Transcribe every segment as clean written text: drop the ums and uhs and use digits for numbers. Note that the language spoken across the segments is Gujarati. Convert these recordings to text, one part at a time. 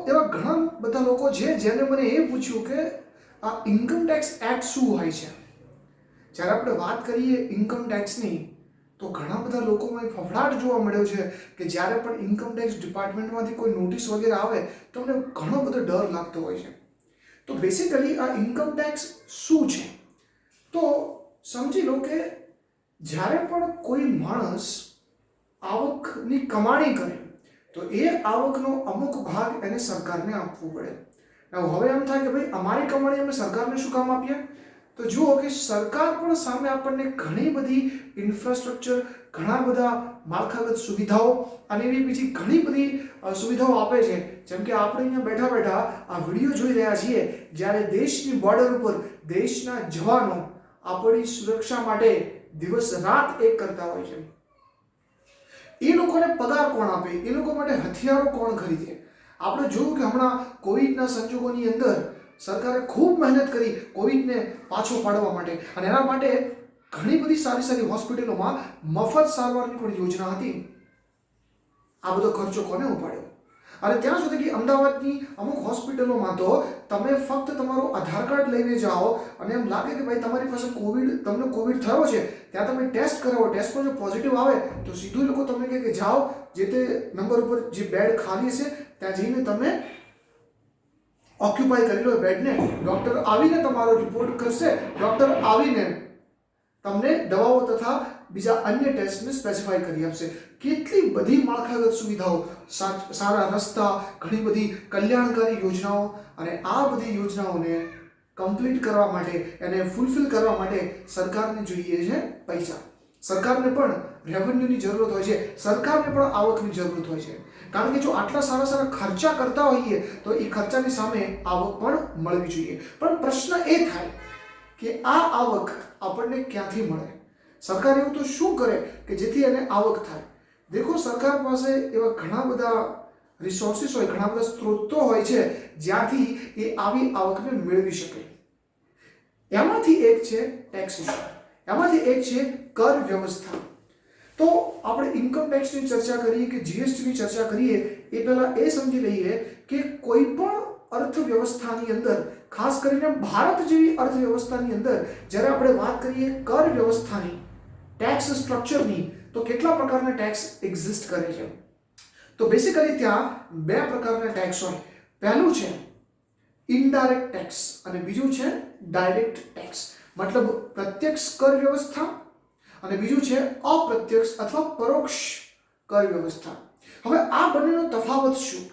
એવા ઘણા બધા લોકો છે જેને મને એ પૂછ્યું કે આ ઇન્કમ ટેક્સ એક્ટ શું હોય છે. જ્યારે આપણે વાત કરીએ ઇન્કમ ટેક્સની તો ઘણા બધા લોકોમાં એક ફફડાટ જોવા મળ્યો છે કે જ્યારે પણ ઇન્કમ ટેક્સ ડિપાર્ટમેન્ટમાંથી કોઈ નોટિસ વગેરે આવે તો અમને ઘણો બધો ડર લાગતો હોય છે. તો બેસિકલી આ ઇન્કમ ટેક્સ શું છે તો સમજી લો કે જ્યારે પણ કોઈ માણસ આવકની કમાણી કરે તો એ આવકનો અમુક ભાગ એને સરકારને આપવો પડે. હવે એમ થાય કે ભાઈ અમારી કમાણી અમે સરકારને શું કામ આપીએ? તો જુઓ કે સરકાર પણ સામે આપણને ઘણી બધી ઇન્ફ્રાસ્ટ્રક્ચર, ઘણા બધા માળખાગત સુવિધાઓ અને એવી બીજી ઘણી બધી સુવિધાઓ આપે છે. જેમ કે આપણે અહીંયા બેઠા બેઠા આ વિડીયો જોઈ રહ્યા છીએ, જ્યારે દેશની બોર્ડર ઉપર દેશના જવાનો આપણી સુરક્ષા માટે દિવસ રાત એક કરતા હોય છે. એ લોકોને પગાર કોણ આપે? એ લોકો માટે હથિયારો કોણ ખરીદે? આપણે જોયું કે હમણાં કોવિડના સંજોગોની અંદર સરકારે ખૂબ મહેનત કરી કોવિડને પાછો પાડવા માટે, અને એના માટે ઘણી બધી સારી સારી હોસ્પિટલોમાં મફત સારવારની પણ યોજના હતી. આ બધો ખર્ચો કોને ઉપાડ્યો? અને ત્યાં સુધી કે અમદાવાદની અમુક હોસ્પિટલોમાં તો તમે ફક્ત તમારું આધાર કાર્ડ લઈને જાઓ અને એમ લાગે કે ભાઈ તમારી પાસે તમને કોવિડ થયો છે, ત્યાં તમે ટેસ્ટ કરાવો, ટેસ્ટમાં જો પોઝિટિવ આવે તો સીધું લોકો તમને કહે કે જાઓ જે તે નંબર ઉપર જે બેડ ખાલી છે ત્યાં જઈને તમે ઓક્યુપાય કરી લો બેડને. ડૉક્ટર આવીને તમારો રિપોર્ટ કરશે, ડૉક્ટર આવીને તમને દવાઓ તથા બીજા અન્ય ટેસ્ટને સ્પેસિફાઈ કરી આપશે. કેટલી બધી માળખાગત સુવિધાઓ, સારા રસ્તા, ઘણી બધી કલ્યાણકારી યોજનાઓ, અને આ બધી યોજનાઓને કમ્પ્લીટ કરવા માટે, એને ફૂલફિલ કરવા માટે સરકારને જોઈએ છે પૈસા. સરકારને પણ રેવન્યુની જરૂરત હોય છે, સરકારને પણ આવકની જરૂરત હોય છે. કારણ કે જો આટલા સારા સારા ખર્ચા કરતા હોઈએ તો એ ખર્ચાની સામે આવક પણ મળવી જોઈએ. પણ પ્રશ્ન એ થાય કે આ આવક આપણને ક્યાંથી મળે? સરકાર એવું તો શું કરે કે જેથી એને આવક થાય? દેખો, સરકાર પાસે એવા ઘણા બધા રિસોર્સિસ હોય, ઘણા બધા સ્ત્રોતો હોય છે જ્યાંથી એ આવી આવકને મેળવી શકે. એમાંથી એક છે ટેક્સેશન, એમાંથી એક છે કર વ્યવસ્થા. તો આપણે ઇન્કમ ટેક્સની ચર્ચા કરીએ કે જીએસટીની ચર્ચા કરીએ એ પહેલાં એ સમજી લઈએ કે કોઈ પણ અર્થવ્યવસ્થાની અંદર, ખાસ કરીને ભારત જેવી અર્થવ્યવસ્થાની અંદર જ્યારે આપણે વાત કરીએ કર વ્યવસ્થાની, ટેક્સ સ્ટ્રક્ચરની, તો કેટલા પ્રકારના ટેક્સ એક્ઝિસ્ટ કરે છે? તો બેસિકલી ત્યાં બે પ્રકારના ટેક્સ હોય. પહેલું છે ઇનડાયરેક્ટ ટેક્સ અને બીજું છે ડાયરેક્ટ ટેક્સ. મતલબ પ્રત્યક્ષ કર વ્યવસ્થા અને બીજું છે અપ્રત્યક્ષ અથવા પરોક્ષ કર વ્યવસ્થા. હવે આ બંનેનો તફાવત શું?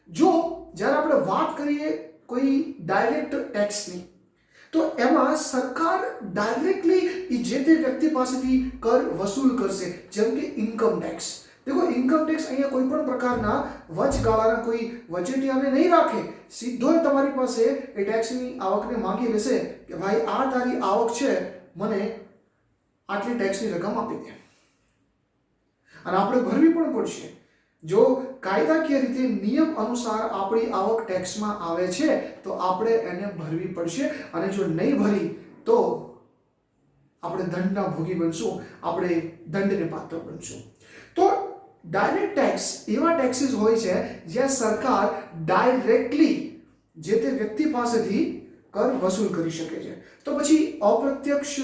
જો જ્યારે આપણે વાત કરીએ કોઈ ડાયરેક્ટ ટેક્સની, તો એમાં સરકાર ડાયરેક્ટલી જે તે વ્યક્તિ પાસેથી કર વસૂલ કરશે, જેમ કે ઇન્કમ ટેક્સ. દેખો, ઇન્કમ ટેક્સ અહીંયા કોઈ પણ પ્રકારના વચગાળાના કોઈ વચેટિયાને નહીં રાખે, સીધો તમારી પાસે એ ટેક્સની આવકને માંગી લેશે કે ભાઈ આ તારી આવક છે, મને આટલી ટેક્સની રકમ આપી દે, અને આપણે ભરવી પણ પડશે. જો કાયદાકીય રીતે નિયમ અનુસાર આપણી આવક ટેક્સમાં આવે છે તો આપણે એને ભરવી પડશે, અને જો નહીં ભરી તો આપણે દંડના ભોગી બનશું, આપણે દંડને પાત્ર બનશું. તો ડાયરેક્ટ ટેક્સ એવા ટેક્સીસ હોય છે જ્યાં સરકાર ડાયરેક્ટલી જે તે વ્યક્તિ પાસેથી કર વસૂલ કરી શકે છે. તો પછી અપ્રત્યક્ષ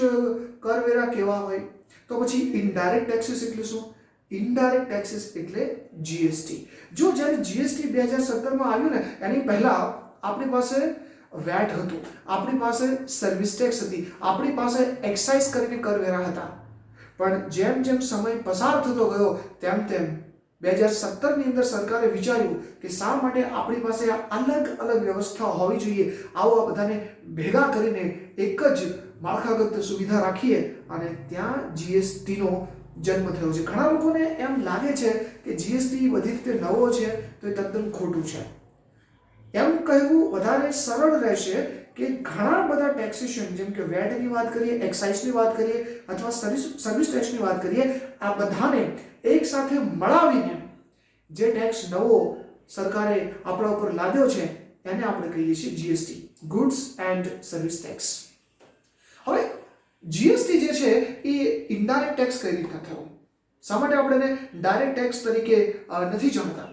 કરવેરા કેવા હોય? તો પછી ઇનડાયરેક્ટ ટેક્સીસ એટલે શું? ઇનડાયરેક્ટ ટેક્સીસ એટલે જીએસટી. જો જ્યારે જીએસટી 2017માં આવ્યું ને, એની પહેલા આપણી પાસે વેટ હતું, આપણી પાસે સર્વિસ ટેક્સ હતી, આપણી પાસે એક્સાઇઝ કરીને કરવેરા હતા. પણ જેમ જેમ સમય પસાર થતો ગયો તેમ તેમ 2017ની અંદર સરકારે વિચાર્યું કે શા માટે આપણી પાસે આ અલગ અલગ વ્યવસ્થા હોવી જોઈએ, આવો આ બધાને ભેગા કરીને એક જ માળખાગત સુવિધા રાખીએ, અને ત્યાં જીએસટીનો જન્મ થયો છે. ઘણા લોકોને એમ લાગે છે કે જીએસટી બધી રીતે નવો છે, તો એ તદ્દન ખોટું છે. એમ કહેવું વધારે સરળ રહેશે કે ઘણા બધા ટેક્સેશન, જેમ કે વેટની વાત કરીએ, એક્સાઇઝની વાત કરીએ અથવા સર્વિસ ટેક્સની વાત કરીએ, આ બધાને એક સાથે મળાવીને જે ટેક્સ નવો સરકારે આપણા ઉપર લાદ્યો છે એને આપણે કહીએ છીએ GST, goods and service tax. હવે જીએસટી જે છે એ ઇનડાયરેક્ટ ટેક્સ કઈ રીતના થયો? શા માટે આપણે એને ડાયરેક્ટ ટેક્સ તરીકે નથી જાણતા?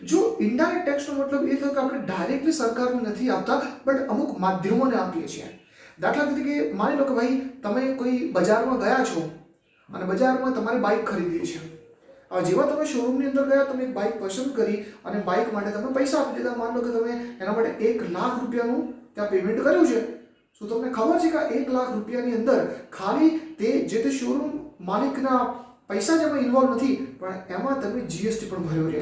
જો ઇનડાયરેક્ટ ટેક્સનો મતલબ એ થયો કે આપણે ડાયરેક્ટલી સરકારને નથી આપતા, બટ અમુક માધ્યમોને આપીએ છીએ. દાખલા તરીકે માની લો કે ભાઈ તમે કોઈ બજારમાં ગયા છો અને બજારમાં તમારે બાઇક ખરીદવી છે. હવે જેવા તમે શોરૂમની અંદર ગયા, તમે એક બાઇક પસંદ કરી અને બાઇક માટે તમે પૈસા આપી દીધા. માની લો કે તમે એના માટે 1 લાખ રૂપિયાનું ત્યાં પેમેન્ટ કર્યું છે. શું તમને ખબર છે કે આ 1 લાખ રૂપિયાની અંદર ખાલી તે શોરૂમ માલિકના પૈસા જ એમાં ઇન્વોલ્વ નથી, પણ એમાં તમે જીએસટી પણ ભર્યો છે.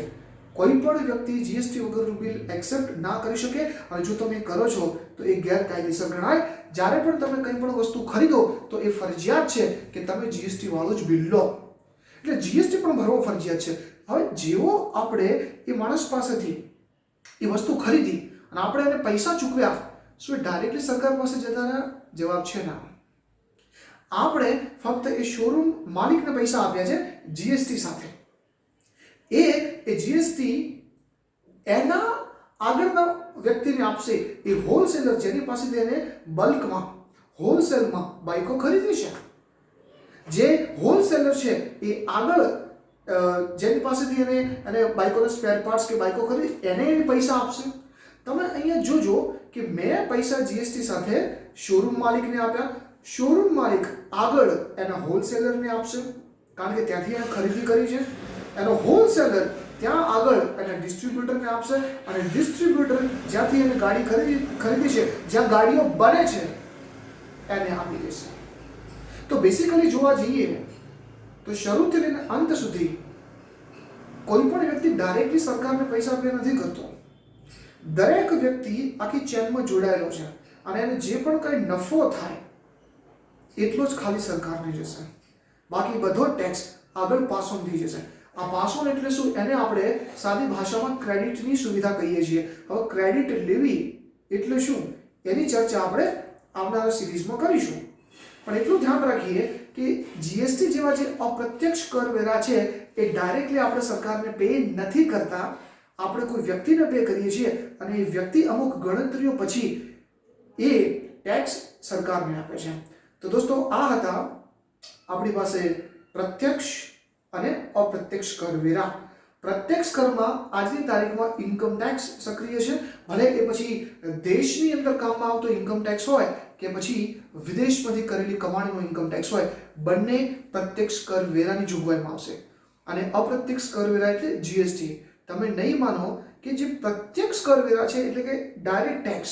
કોઈ પણ વ્યક્તિ જીએસટી વગરનું બિલ એક્સેપ્ટ ના કરી શકે, અને જો તમે કરો છો તો એ ગેરકાયદેસર ગણાય. જ્યારે પણ તમે કંઈ પણ વસ્તુ ખરીદો તો એ ફરજિયાત છે કે તમે જીએસટી વાળો જ બિલ લો. એટલે જીએસટી પણ ભરવો ફરજિયાત છે. હવે જેવો આપણે એ માણસ પાસેથી એ વસ્તુ ખરીદી અને આપણે એને પૈસા ચૂકવ્યા, શું એ ડાયરેક્ટલી સરકાર પાસે જતા રહ્યા? જવાબ છે ના. આપણે ફક્ત એ શોરૂમ માલિકને પૈસા આપ્યા છે જીએસટી સાથે. એ જીએસટી એના આગળના વ્યક્તિને આપશે. એ હોલસેલર જેની પાસેથી એને બલ્કમાં હોલસેલમાં બાઇકો ખરીદી છે, જે હોલસેલર છે એ આગળ જેની પાસેથી એને બાઇકોના સ્પેર પાર્ટ્સ કે બાઇકો ખરીદી એને પૈસા આપશે. તમે અહીંયા જોજો કે મેં પૈસા જીએસટી સાથે શોરૂમ માલિકને આપ્યા, શોરૂમ માલિક આગળ એના હોલસેલરને આપશે કારણ કે ત્યાંથી એને ખરીદી કરી છે. એનો હોલસેલર ત્યાં આગળ એના ડિસ્ટ્રીબ્યુટરને આપશે અને ડિસ્ટ્રીબ્યુટર જ્યાંથી એને ગાડી ખરીદી છે, જ્યાં ગાડીઓ બને છે, એને આપી દેશે. તો બેસિકલી જોવા જઈએ તો શરૂથી લઈને અંત સુધી કોઈ પણ વ્યક્તિ ડાયરેક્ટલી સરકારને પૈસા પે નથી કરતો. દરેક વ્યક્તિ આખી ચેનમાં જોડાયેલો છે અને એને જે પણ કંઈ નફો થાય એટલો જ ખાલી સરકારને જશે. બાકી બધો ટેક્સ આગળ પાસ ઓન થઈ જશે. આ પાસ ઓન એટલે શું? એને આપણે સાદી ભાષામાં ક્રેડિટની સુવિધા કહીએ છીએ. હવે ક્રેડિટ લેવી એટલે શું એની ચર્ચા આપણે આવનારા સિરીઝમાં કરીશું. પણ એટલું ધ્યાન રાખીએ કે જીએસટી જેવા જે અપ્રત્યક્ષ કરવેરા છે એ ડાયરેક્ટલી આપણે સરકારને પે નથી કરતા, આપણે કોઈ વ્યક્તિને પે કરીએ છીએ અને એ વ્યક્તિ અમુક ગણતરીઓ પછી એ ટેક્સ સરકારને આપે છે. તો દોસ્તો આ હતા આપણી પાસે પ્રત્યક્ષ અને અપ્રત્યક્ષ કરવેરા. પ્રત્યક્ષ કરમાં આજની તારીખમાં ઇન્કમ ટેક્સ સક્રિય છે. ભલે એ પછી દેશની અંદર કામમાં આવતો ઇન્કમ ટેક્સ હોય કે પછી વિદેશમાંથી કરેલી કમાણીનો ઇન્કમ ટેક્સ હોય, બંને પ્રત્યક્ષ કરવેરાની જોગવાઈમાં આવશે. અને અપ્રત્યક્ષ કરવેરા એટલે જીએસટી. તમે નહીં માનો કે જે પ્રત્યક્ષ કરવેરા છે એટલે કે ડાયરેક્ટ ટેક્સ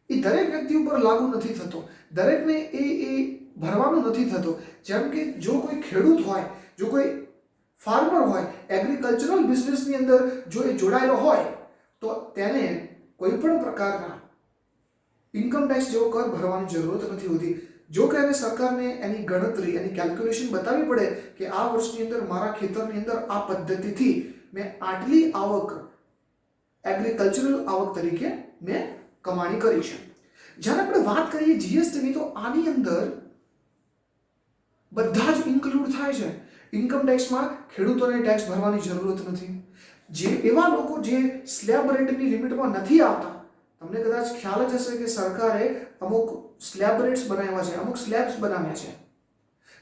એ દરેક વ્યક્તિ ઉપર લાગુ નથી થતો, દરેકને એ ભરવાનો નથી થતો. જેમ કે જો કોઈ ખેડૂત હોય, જો કોઈ ફાર્મર હોય, એગ્રીકલ્ચરલ બિઝનેસની અંદર જો એ જોડાયેલો હોય તો તેને કોઈ પણ પ્રકારના ઇન્કમ ટેક્સ જેવો કર ભરવાની જરૂરત નથી હોતી. જો કે એને સરકારને એની ગણતરી, એની કેલ્ક્યુલેશન બતાવવી પડે કે આ વર્ષની અંદર મારા ખેતરની અંદર આ પદ્ધતિથી મેં આટલી આવક એગ્રીકલ્ચરલ આવક તરીકે મેં કમાણી કરી છે. જ્યારે આપણે વાત કરીએ જીએસટીની તો આની અંદર બધા જ ઇન્ક્લુડ થાય છે. ઇન્કમ ટેક્સમાં ખેડૂતોને ટેક્સ ભરવાની જરૂરત નથી. જે એવા લોકો જે સ્લેબ રેટની લિમિટમાં નથી આવતા, તમને કદાચ ખ્યાલ જ હશે કે સરકારે અમુક સ્લેબ રેટ્સ બનાવ્યા છે, અમુક સ્લેબ્સ બનાવ્યા છે.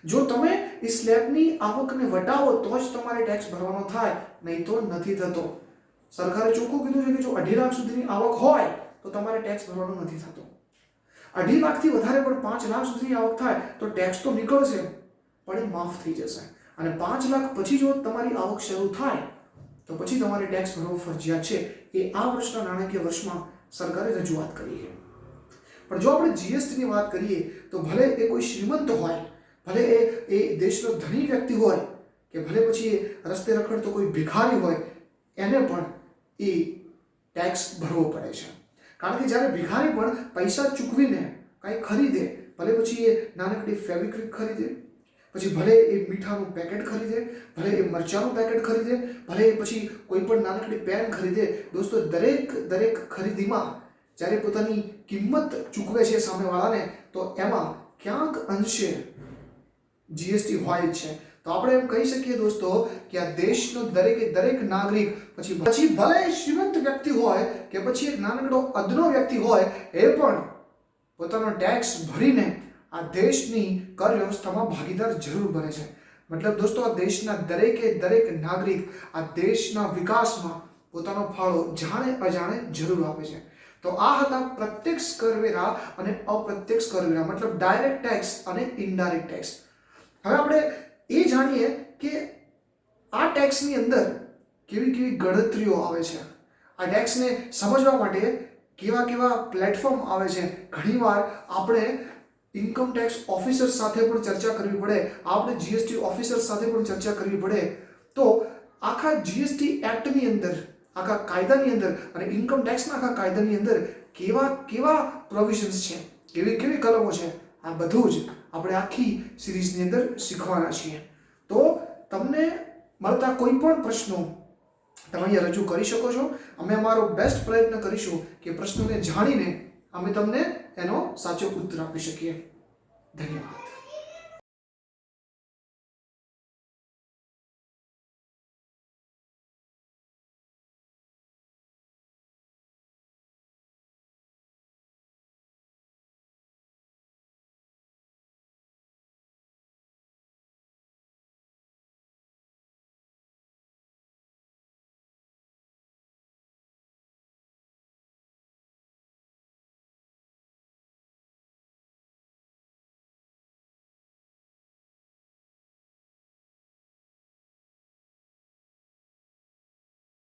જો તમે એ સ્લેબની આવકને વટાવો તો જ તમારે ટેક્સ ભરવાનો થાય, નહીં તો નથી થતો. સરકારે ચોખ્ખું કીધું છે કે જો 2.5 લાખ સુધીની આવક હોય તો તમારે ટેક્સ ભરવાનો નથી થતો. 2.5 લાખથી વધારે પણ 5 લાખ સુધીની આવક થાય તો ટેક્સ તો નીકળશે પણ એ માફ થઈ જશે. અને 5 લાખ પછી જો તમારી આવક શરૂ થાય તો પછી તમારે ટેક્સ ભરવો ફરજિયાત છે. એ આ વર્ષના નાણાકીય વર્ષમાં સરકારે રજૂઆત કરી છે. પણ જો આપણે જીએસટીની વાત કરીએ તો ભલે એ કોઈ શ્રીમંત હોય, ભલે એ દેશનો ધની વ્યક્તિ હોય કે ભલે પછી એ રસ્તે રખડતો કોઈ ભિખારી હોય, એને પણ એ ટેક્સ ભરવો પડે છે. કારણ કે જ્યારે ભિખારી પણ પૈસા ચૂકવીને કંઈ ખરીદે, ભલે પછી એ નાનકડી ફેવિક્વિક ખરીદે, પછી ભલે એ મીઠાનું પેકેટ ખરીદે, ભલે એ મરચાનું પેકેટ ખરીદે, ભલે એ પછી કોઈ પણ નાનકડી પેન ખરીદે, દોસ્તો દરેક ખરીદીમાં જ્યારે પોતાની કિંમત ચૂકવે છે સામેવાળાને તો એમાં ક્યાંક અંશે જીએસટી હોય જ છે. તો આપણે એમ કહી શકીએ દોસ્તો કે આ દેશનો દરેક નાગરિક પછી ભલે શ્રીમંત વ્યક્તિ હોય કે પછી એક નાનકડો અદનો વ્યક્તિ હોય, એ પણ પોતાનો ટેક્સ ભરીને આ દેશની કર વ્યવસ્થામાં ભાગીદાર જરૂર બને છે. મતલબ દોસ્તો આ દેશના દરેક નાગરિક આ દેશના વિકાસમાં પોતાનો ફાળો જાણે અજાણે જરૂર આપે છે. તો આ હતા પ્રત્યક્ષ કરવેરા અને અપ્રત્યક્ષ કરવેરા, મતલબ ડાયરેક્ટ ટેક્સ અને ઇનડાયરેક્ટ ટેક્સ. હવે આપણે એ જાણીએ કે આ ટેક્સની અંદર કેવી કેવી ગણતરીઓ આવે છે. આ ટેક્સને સમજવા માટે કેવા કેવા પ્લેટફોર્મ આવે છે. ઘણીવાર આપણે ઇન્કમ ટેક્સ ઓફિસર સાથે પણ ચર્ચા કરવી પડે, આપણે જીએસટી ઓફિસર સાથે પણ ચર્ચા કરવી પડે. તો આખા જીએસટી એક્ટની અંદર, આખા કાયદાની અંદર અને ઇન્કમ ટેક્સના આખા કાયદાની અંદર કેવા કેવા પ્રોવિઝન્સ છે, કેવી કેવી કલમો છે, આ બધું જ આપણે આખી સિરીઝની અંદર શીખવાના છીએ. તો તમને મળતા કોઈ પણ પ્રશ્નો તમે અહીંયા રજૂ કરી શકો છો. અમે અમારો બેસ્ટ પ્રયત્ન કરીશું કે પ્રશ્નોને જાણીને અમે તમને એનો સાચો ઉત્તર આપી શકીએ. ધન્યવાદ.